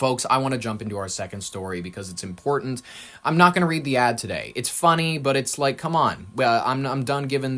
Folks, I want to jump into our second story because it's important. I'm not going to read the ad today. It's funny, but it's like, come on. I'm done giving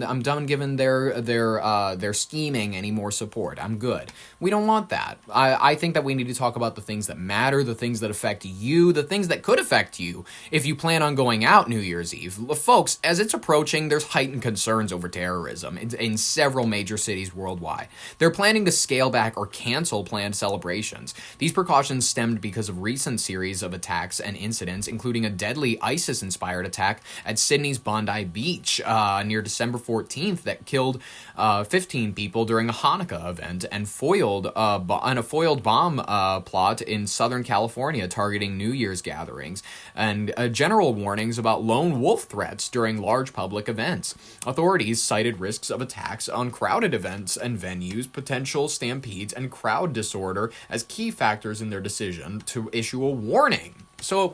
their scheming any more support. I'm good. We don't want that. I think that we need to talk about the things that matter, the things that affect you, the things that could affect you if you plan on going out New Year's Eve. Folks, as it's approaching, there's heightened concerns over terrorism in several major cities worldwide. They're planning to scale back or cancel planned celebrations. These precautions stemmed because of recent series of attacks and incidents, including a deadly ISIS-inspired attack at Sydney's Bondi Beach near December 14th that killed 15 people during a Hanukkah event and foiled bomb plot in Southern California targeting New Year's gatherings, and general warnings about lone wolf threats during large public events. Authorities cited risks of attacks on crowded events and venues, potential stampedes, and crowd disorder as key factors in their decision to issue a warning. So,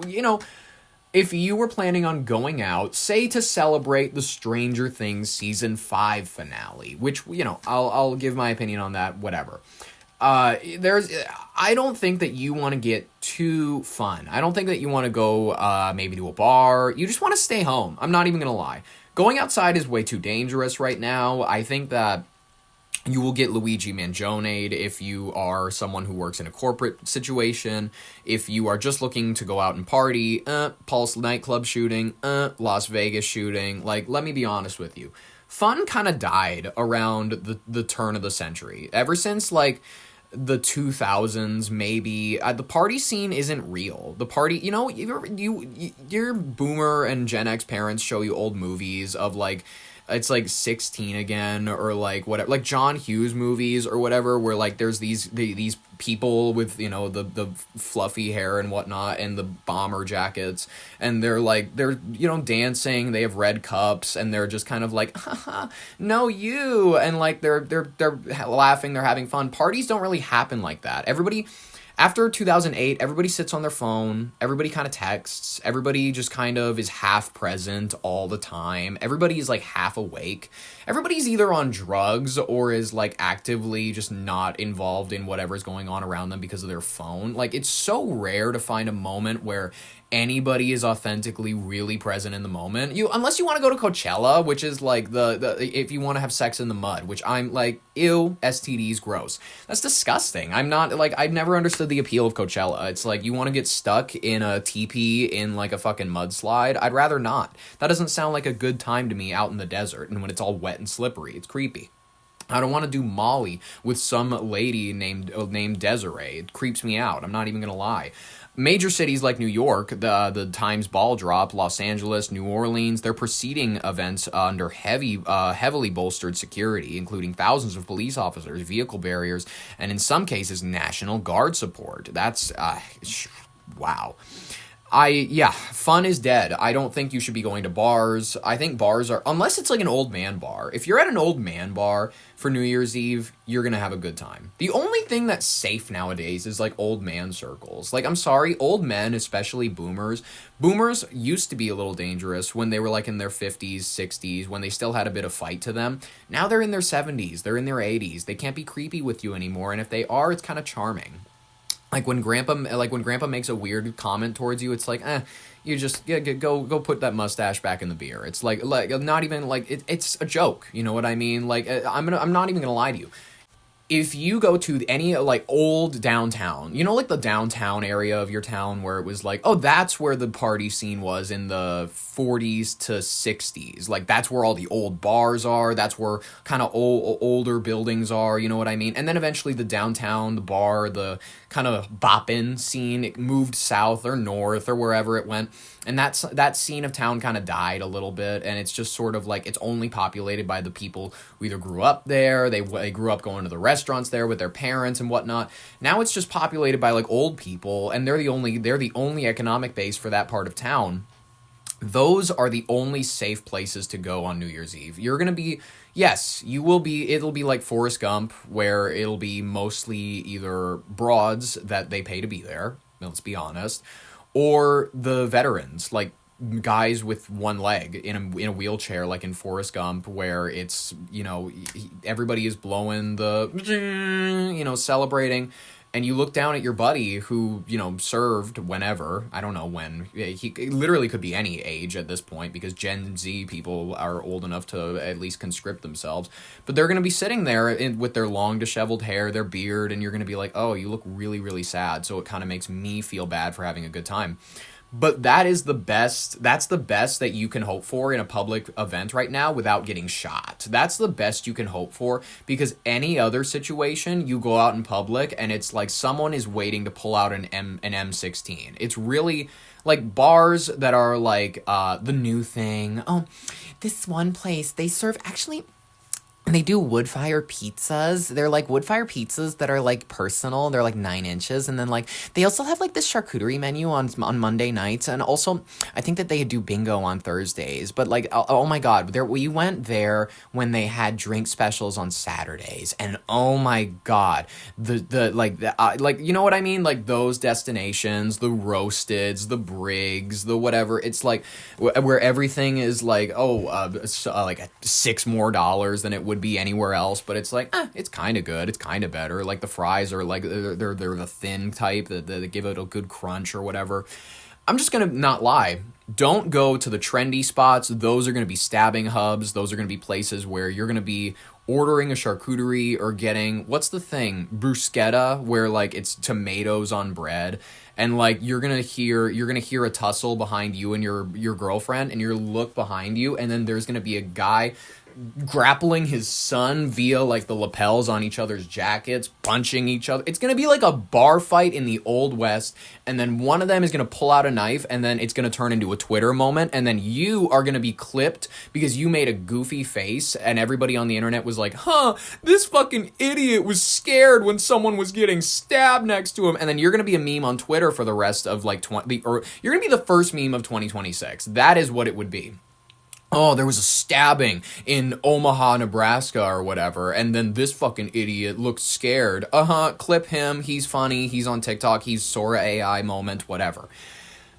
if you were planning on going out, say to celebrate the Stranger Things season 5 finale, which, I'll give my opinion on that, whatever. I don't think that you want to get too fun. I don't think that you want to go maybe to a bar. You just want to stay home. I'm not even going to lie. Going outside is way too dangerous right now. I think that you will get Luigi Mangione if you are someone who works in a corporate situation. If you are just looking to go out and party, Pulse nightclub shooting, Las Vegas shooting. Let me be honest with you. Fun kind of died around the turn of the century. Ever since, the 2000s, maybe, the party scene isn't real. The party, your boomer and Gen X parents show you old movies of, it's 16 again, or whatever, John Hughes movies or whatever, where there's these people with the fluffy hair and whatnot and the bomber jackets, and they're dancing, they have red cups, and they're just kind of haha, no you, and they're laughing, they're having fun. Parties don't really happen like that. After 2008, everybody sits on their phone, everybody kind of texts, everybody just kind of is half present all the time, everybody is half awake, everybody's either on drugs or is actively just not involved in whatever's going on around them because of their phone. It's so rare to find a moment where anybody is authentically really present in the moment. Unless you want to go to Coachella, which is the if you want to have sex in the mud, which I'm ew, STDs, gross. That's disgusting. I'm not I've never understood the appeal of Coachella. It's you want to get stuck in a teepee in a fucking mudslide. I'd rather not. That doesn't sound like a good time to me out in the desert and when it's all wet and slippery. It's creepy. I don't want to do Molly with some lady named Desiree. It creeps me out. I'm not even going to lie. Major cities like New York, the Times ball drop, Los Angeles, New Orleans, they're preceding events under heavily bolstered security, including thousands of police officers, vehicle barriers, and in some cases, National Guard support. That's, wow. Fun is dead. I don't think you should be going to bars. I think bars are, unless it's an old man bar. If you're at an old man bar for New Year's Eve, you're going to have a good time. The only thing that's safe nowadays is old man circles. I'm sorry, old men, especially boomers. Boomers used to be a little dangerous when they were in their 50s, 60s, when they still had a bit of fight to them. Now they're in their 70s, they're in their 80s. They can't be creepy with you anymore. And if they are, it's kind of charming. When grandpa makes a weird comment towards you, it's you just go put that mustache back in the beer. It's not even it's a joke. You know what I mean? I'm not even gonna lie to you. If you go to any old downtown, the downtown area of your town where it was oh, that's where the party scene was in the 40s to 60s. That's where all the old bars are. That's where kind of older buildings are. You know what I mean? And then eventually the downtown, the bar, the kind of boppin' scene, it moved south or north or wherever it went. And that scene of town kind of died a little bit, and it's just sort of it's only populated by the people who either grew up there, they grew up going to the restaurants there with their parents and whatnot. Now it's just populated by old people, and they're the only economic base for that part of town. Those are the only safe places to go on New Year's Eve. You're going to be, yes, you will be, it'll be like Forrest Gump, where it'll be mostly either broads that they pay to be there, let's be honest, or the veterans, guys with one leg in a wheelchair, like in Forrest Gump, where it's, everybody is blowing the, celebrating. and you look down at your buddy who, you know, served whenever, I don't know when, he literally could be any age at this point because Gen Z people are old enough to at least conscript themselves, but they're going to be sitting there with their long disheveled hair, their beard, and you're going to be like, oh, you look really, really sad, so it kind of makes me feel bad for having a good time. But that's the best that you can hope for in a public event right now without getting shot. That's the best you can hope for, because any other situation, you go out in public and it's like someone is waiting to pull out an M16. It's really like bars that are like the new thing. Oh, this one place, they serve actually... They do wood-fire pizzas. They're like wood-fire pizzas that are like personal. They're like 9 inches. And then like they also have like this charcuterie menu on Monday nights. And also I think that they do bingo on Thursdays. But like, oh my God, we went there when they had drink specials on Saturdays. And oh my God, like, you know what I mean? Like those destinations, the Roasteds, the Briggs, the whatever. It's like where everything is like, like $6 more than it would be anywhere else, but it's like it's kind of good, it's kind of better. Like the fries are like they're the thin type that give it a good crunch or whatever. I'm just gonna not lie, don't go to the trendy spots. Those are gonna be stabbing hubs. Those are gonna be places where you're gonna be ordering a charcuterie or getting, what's the thing, bruschetta, where like it's tomatoes on bread, and like you're gonna hear a tussle behind you and your girlfriend, and you look behind you, and then there's gonna be a guy grappling his son via like the lapels on each other's jackets, punching each other. It's gonna be like a bar fight in the Old West, and then one of them is gonna pull out a knife, and then it's gonna turn into a Twitter moment, and then you are gonna be clipped because you made a goofy face, and everybody on the internet was like, this fucking idiot was scared when someone was getting stabbed next to him, and then you're gonna be a meme on Twitter for the rest of like you're gonna be the first meme of 2026. That is what it would be. Oh, there was a stabbing in Omaha, Nebraska or whatever, and then this fucking idiot looked scared. Clip him, he's funny, he's on TikTok, he's Sora AI moment, whatever.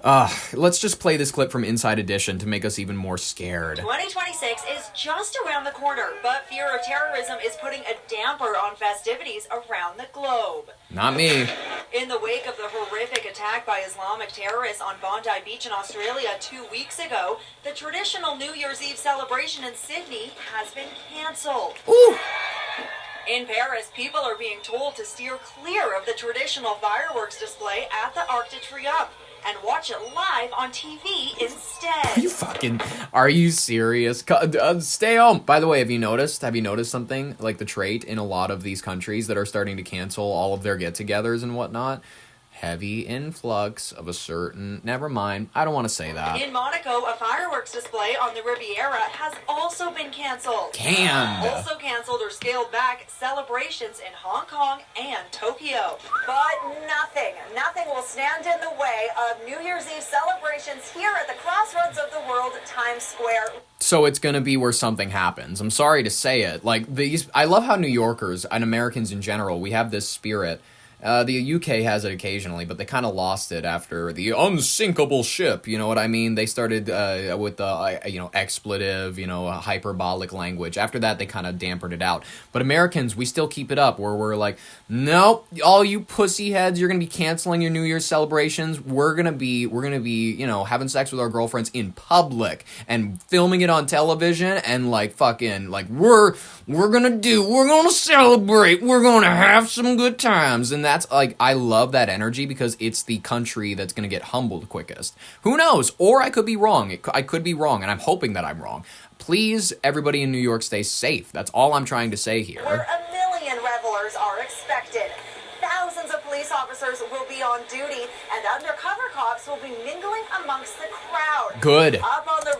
Let's just play this clip from Inside Edition to make us even more scared. 2026 is just around the corner, but fear of terrorism is putting a damper on festivities around the globe. Not me. In the wake of the horrific attack by Islamic terrorists on Bondi Beach in Australia 2 weeks ago, the traditional New Year's Eve celebration in Sydney has been cancelled. Ooh. In Paris, people are being told to steer clear of the traditional fireworks display at the Arc de Triomphe and watch it live on TV instead. Are you serious? Stay home. By the way, have you noticed something? Like the trait in a lot of these countries that are starting to cancel all of their get-togethers and whatnot? Heavy influx of a certain... Never mind. I don't want to say that. In Monaco, a fireworks display on the Riviera has also been canceled. Canned. Also canceled or scaled back celebrations in Hong Kong and Tokyo. But nothing will stand in the way of New Year's Eve celebrations here at the crossroads of the world, Times Square. So it's going to be where something happens. I'm sorry to say it. Like I love how New Yorkers and Americans in general, we have this spirit. The UK has it occasionally, but they kind of lost it after the unsinkable ship, you know what I mean? They started with the, expletive, hyperbolic language. After that, they kind of dampened it out. But Americans, we still keep it up, where we're like, nope, all you pussy heads, you're going to be canceling your New Year's celebrations. We're going to be, having sex with our girlfriends in public and filming it on television and we're going to celebrate. We're going to have some good times. And that's like, I love that energy because it's the country that's going to get humbled quickest. Who knows? Or I could be wrong. I could be wrong, and I'm hoping that I'm wrong. Please, everybody in New York, stay safe. That's all I'm trying to say here. Where 1 million revelers are expected. Thousands of police officers will be on duty, and undercover cops will be mingling amongst the crowd. Good.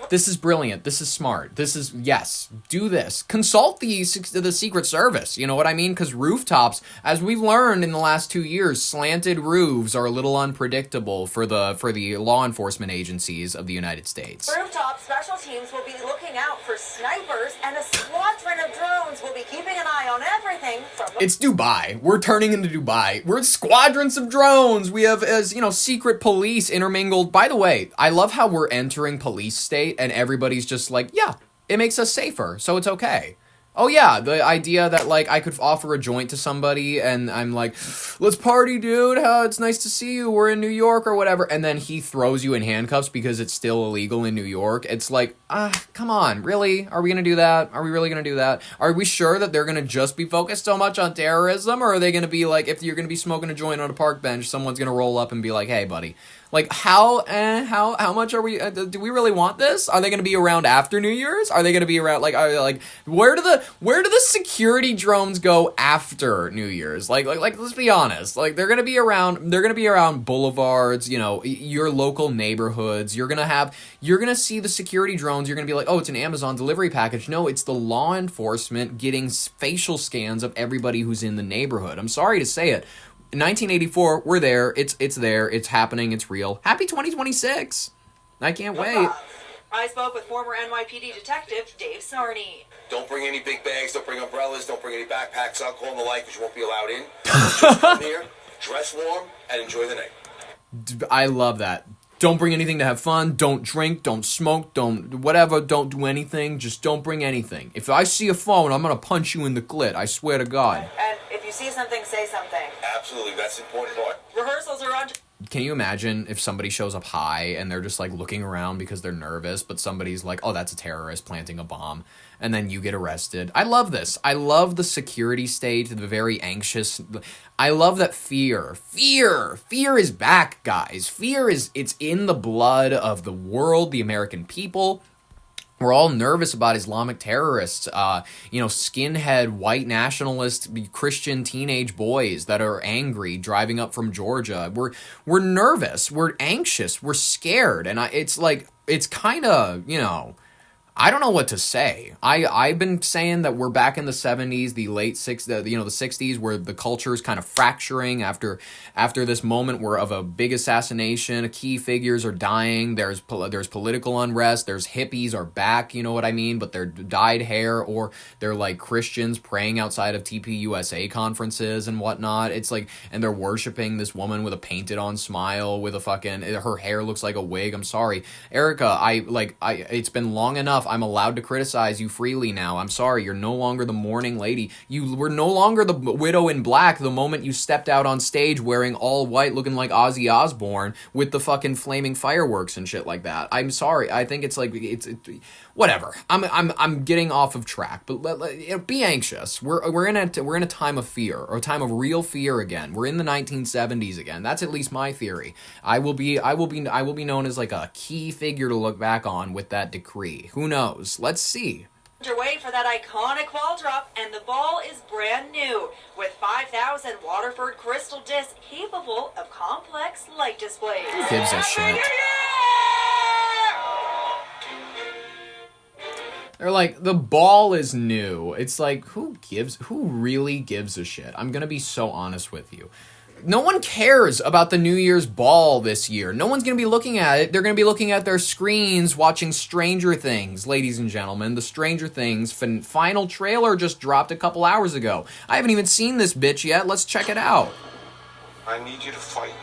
This is brilliant. This is smart. Yes, do this. Consult the Secret Service, you know what I mean? Because rooftops, as we've learned in the last 2 years, slanted roofs are a little unpredictable for the law enforcement agencies of the United States. Rooftop special teams will be looking out for snipers, and a squadron of drones will be keeping an eye on everything from... It's Dubai. We're turning into Dubai. We're squadrons of drones. We have, secret police intermingled. By the way, I love how we're entering police state and everybody's just like, yeah, it makes us safer, so it's okay. Oh yeah, the idea that like I could offer a joint to somebody and I'm like, let's party, dude. It's nice to see you. We're in New York or whatever, and then he throws you in handcuffs because it's still illegal in New York. It's like, come on, really? Are we gonna do that? Are we really gonna do that? Are we sure that they're gonna just be focused so much on terrorism, or are they gonna be like, if you're gonna be smoking a joint on a park bench, someone's gonna roll up and be like, hey, buddy. Like how much are we? Do we really want this? Are they going to be around after New Year's? Are they going to be around like where do the security drones go after New Year's? Like let's be honest. Like they're going to be around. They're going to be around boulevards. You know, your local neighborhoods. You're gonna see the security drones. You're going to be like, oh, it's an Amazon delivery package. No, it's the law enforcement getting facial scans of everybody who's in the neighborhood. I'm sorry to say it. 1984, we're there. It's there. It's happening. It's real. Happy 2026. I can't wait. I spoke with former NYPD detective Dave Sarney. Don't bring any big bags. Don't bring umbrellas. Don't bring any backpacks, alcohol, and the like, because you won't be allowed in. Just come here, dress warm, and enjoy the night. I love that. Don't bring anything to have fun. Don't drink. Don't smoke. Don't whatever. Don't do anything. Just don't bring anything. If I see a phone, I'm going to punch you in the clit. I swear to God. And if you see something, say something. Absolutely. That's the important part. Rehearsals are on. Can you imagine if somebody shows up high and they're just like looking around because they're nervous, but somebody's like, oh, that's a terrorist planting a bomb, and then you get arrested? I love this. I love the security state, the very anxious. I love that fear is back, guys. It's in the blood of the world, the American people. We're all nervous about Islamic terrorists, skinhead, white nationalist, Christian teenage boys that are angry driving up from Georgia. We're nervous. We're anxious. We're scared. And it's kind of, I don't know what to say. I've been saying that we're back in the 70s, the late 60s, the 60s, where the culture is kind of fracturing after this moment where of a big assassination, key figures are dying, there's political unrest, there's hippies are back, you know what I mean, but they're dyed hair, or they're like Christians praying outside of TPUSA conferences and whatnot. It's like, and they're worshiping this woman with a painted on smile with a fucking, her hair looks like a wig. I'm sorry, Erica, it's been long enough. I'm allowed to criticize you freely now. I'm sorry, you're no longer the mourning lady. You were no longer the widow in black the moment you stepped out on stage wearing all white, looking like Ozzy Osbourne with the fucking flaming fireworks and shit like that. I'm sorry. I think it's like whatever. I'm getting off of track, but be anxious. We're in a time of fear, or a time of real fear again. We're in the 1970s again. That's at least my theory. I will be known as like a key figure to look back on with that decree. Who knows? Let's see. Underway for that iconic ball drop, and the ball is brand new with 5,000 Waterford crystal discs capable of complex light displays. Gives a shit. They're like, the ball is new. It's like, who really gives a shit? I'm gonna be so honest with you. No one cares about the New Year's ball this year. No one's going to be looking at it. They're going to be looking at their screens watching Stranger Things, ladies and gentlemen. The Stranger Things final trailer just dropped a couple hours ago. I haven't even seen this bitch yet. Let's check it out. I need you to fight.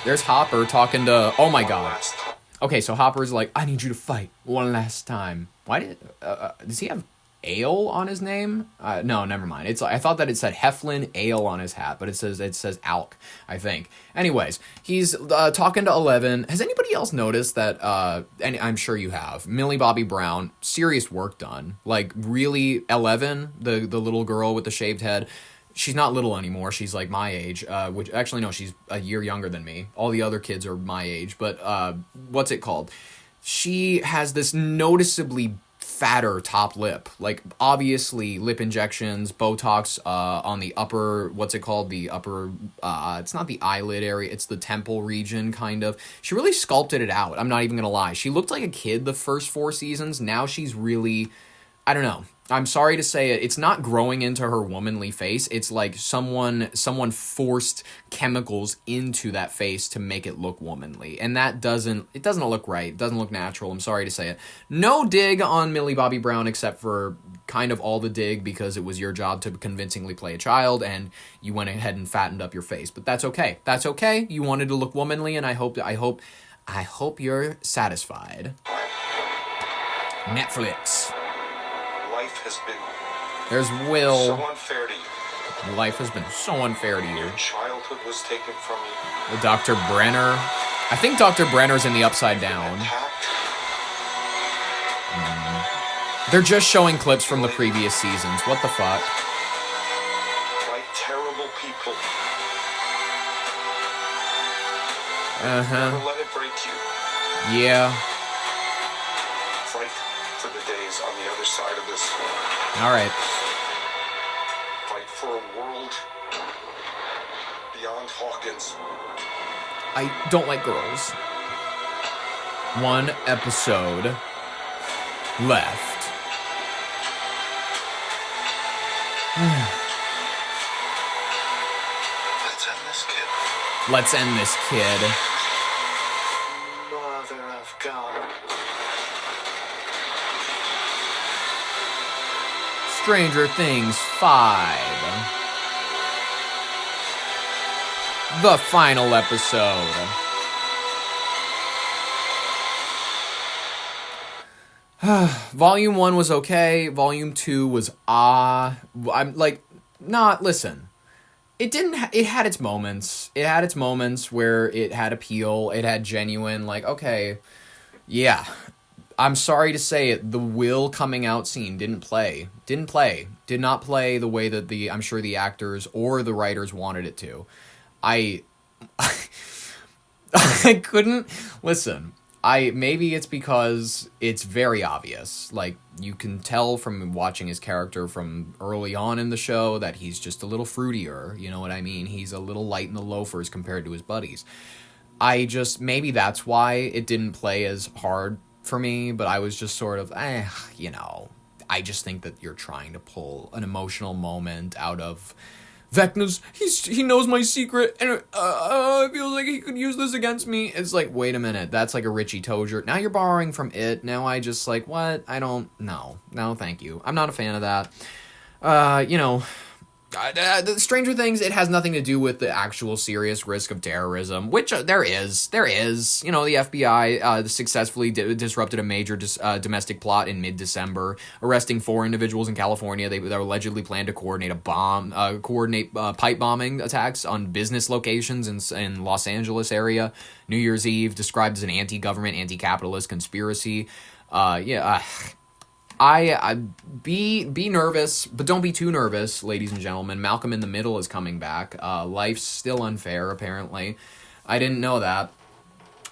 There's Hopper talking to... Oh my god. Okay, so Hopper's like, I need you to fight one last time. Why does he have ale on his name? No, never mind. I thought that it said Heflin Ale on his hat, but it says Alk, I think. Anyways, he's talking to 11. Has anybody else noticed that? And I'm sure you have. Millie Bobby Brown, serious work done. Like really, 11, the little girl with the shaved head. She's not little anymore. She's like my age. Which actually no, she's a year younger than me. All the other kids are my age. But what's it called? She has this noticeably fatter top lip, like obviously lip injections, Botox on the upper, what's it called, the upper it's not the eyelid area, it's the temple region, kind of. She really sculpted it out. I'm not even gonna lie, she looked like a kid the first 4 seasons. Now she's really, I don't know, I'm sorry to say it, it's not growing into her womanly face. It's like someone forced chemicals into that face to make it look womanly. And that doesn't look right. It doesn't look natural. I'm sorry to say it. No dig on Millie Bobby Brown, except for kind of all the dig because it was your job to convincingly play a child and you went ahead and fattened up your face. But that's okay. That's okay. You wanted to look womanly, and I hope you're satisfied. Netflix. Life has been There's Will. So unfair to you. Life has been so unfair to you. Your childhood was taken from you. The Dr. Brenner. I think Dr. Brenner's in the Upside Down. Attacked. They're just showing clips from the previous seasons. What the fuck? By terrible people. Uh-huh. Never let it break you. Yeah. Fight for the days on the other side of this. Alright. Fight for a world beyond Hawkins. I don't like girls. One episode left. Let's end this, kid. Let's end this, kid. Mother of God. Stranger Things 5. The final episode. Volume 1 was okay. Volume 2 was I'm like, listen. It didn't, it had its moments. It had its moments where it had appeal. It had genuine, like, okay, yeah. I'm sorry to say it, the Will coming out scene didn't play. Did not play the way that I'm sure the actors or the writers wanted it to. I couldn't, listen, maybe it's because it's very obvious. Like, you can tell from watching his character from early on in the show that he's just a little fruitier, you know what I mean? He's a little light in the loafers compared to his buddies. Maybe that's why it didn't play as hard for me, but I was just sort of, you know, I just think that you're trying to pull an emotional moment out of Vecna's, he knows my secret, and it feels like he could use this against me. It's like, wait a minute, that's like a Richie Tozier. Now you're borrowing from it. Now I just like, what? I don't, no, thank you. I'm not a fan of that. You know, the Stranger Things, it has nothing to do with the actual serious risk of terrorism, which there is. You know, the FBI successfully disrupted a major domestic plot in mid-December, arresting 4 individuals in California. They allegedly planned to coordinate pipe bombing attacks on business locations in Los Angeles area. New Year's Eve, described as an anti-government, anti-capitalist conspiracy. Be nervous, but don't be too nervous, ladies and gentlemen. Malcolm in the Middle is coming back. Life's still unfair, apparently. I didn't know that.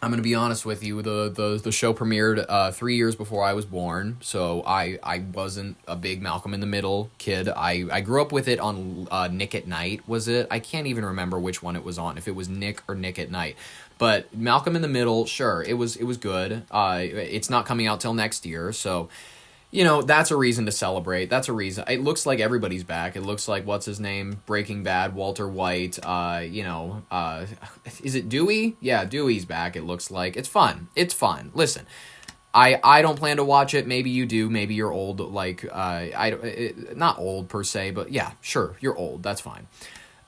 I'm gonna be honest with you. The show premiered 3 years before I was born, so I wasn't a big Malcolm in the Middle kid. I grew up with it on Nick at Night. Was it? I can't even remember which one it was on. If it was Nick or Nick at Night. But Malcolm in the Middle, sure, it was good. It's not coming out till next year, so. You know, that's a reason to celebrate. That's a reason. It looks like everybody's back. It looks like, what's his name? Breaking Bad, Walter White. Is it Dewey? Yeah, Dewey's back, it looks like. It's fun. Listen, I don't plan to watch it. Maybe you do. Maybe you're old. Like, not old per se, but yeah, sure, you're old. That's fine.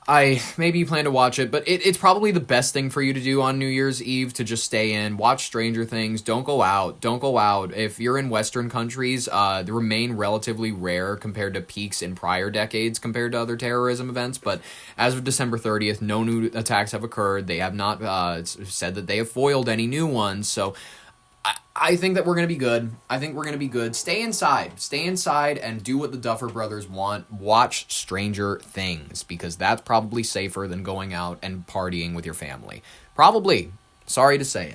Maybe you plan to watch it, but it's probably the best thing for you to do on New Year's Eve, to just stay in, watch Stranger Things, don't go out. If you're in Western countries, they remain relatively rare compared to peaks in prior decades compared to other terrorism events, but as of December 30th, no new attacks have occurred. They have not said that they have foiled any new ones, so I think that we're going to be good. Stay inside and do what the Duffer Brothers want. Watch Stranger Things, because that's probably safer than going out and partying with your family. Probably. Sorry to say it.